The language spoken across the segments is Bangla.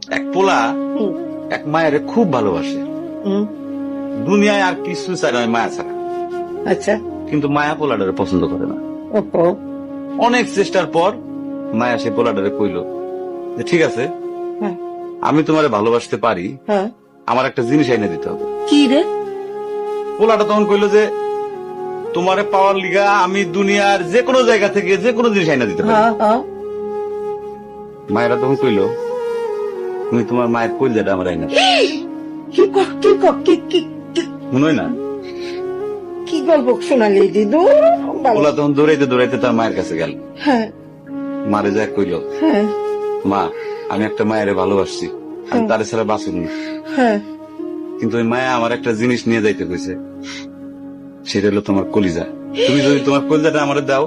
এক পোলা হুম, এক মায়ের খুব ভালোবাসে, হুম, দুনিয়ায় আর কিছু চায় না মায়া ছাড়া। আচ্ছা। কিন্তু মায়া পোলাডারে পছন্দ করে না। ওহো। অনেক চেষ্টার পর মায়া সে পোলাডারে কইল যে ঠিক আছে, হ্যাঁ, আমি তোমারে ভালোবাসতে পারি, হ্যাঁ। আমার একটা জিনিস এনে দিতে হবে। কি রে? পোলাটা তখন কইল যে তোমারে পাওয়ার লিগা আমি দুনিয়ার যে কোনো জায়গা থেকে যে কোনো জিনিস এনে দিতে পারি। হ্যাঁ, হ্যাঁ। মায়েরা তখন কইল তুমি তোমার মায়ের কইলজাটা আমার আইনা দাও। কি ক- কি ক- কি কি- কি- মনে হয় না? কি গল্প শোনালি দিদু? পোলা তখন দৌড়াইতে দৌড়াইতে তার মায়ের কাছে গেল, হ্যাঁ, মারে যায় কইল হ্যাঁ, মা আমি একটা মায়ের ভালোবাসছি, আমি তারে ছাড়া বাঁচুন না। হ্যাঁ। কিন্তু ওই মায়া আমার একটা জিনিস নিয়ে যাইতে কইছে, সেটা হলো তোমার কলিজা। তুমি যদি তোমার কলিজাটা আমারে দাও,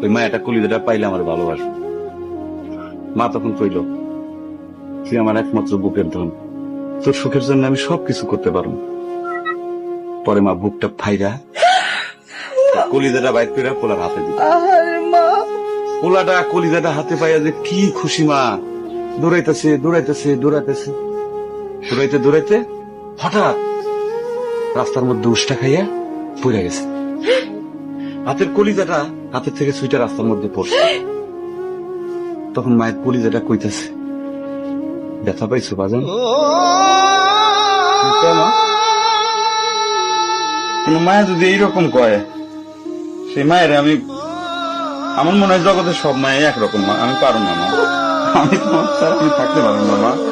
ওই মায়াটা কলিজাটা পাইলে আমার ভালোবাসবে। মা তখন কইল তুই আমার একমাত্র বুকের ধন, তোর সুখের জন্য আমি সবকিছু করতে পারবো। পরে মা বুকটা ফাইরা কলিজাটা বাইর করে পোলার হাতে দিল। আহারে মা। পোলাটা কলিজাটা হাতে পাইয়া যে কি খুশি, মা দৌড়াইতেছে দৌড়াইতেছে দৌড়াইতেছে, দৌড়াইতে দৌড়াইতে হঠাৎ রাস্তার মধ্যে উষ্টা খাইয়া পড়ে গেছে। হাতের কলিজাটা হাতের থেকে সুইটা রাস্তার মধ্যে পড়ছে। তখন মায়ের কলিজাটা কইতাছে ব্যথা পাইছো বাজান? কোন মায়া যদি এইরকম কয়, সেই মায়ের আমি, আমার মনে হয় জগতের সব মায়ে একরকম, মা আমি পারো না, মা আমি তোমার ছাড়া আমি থাকতে পারবো না, মা।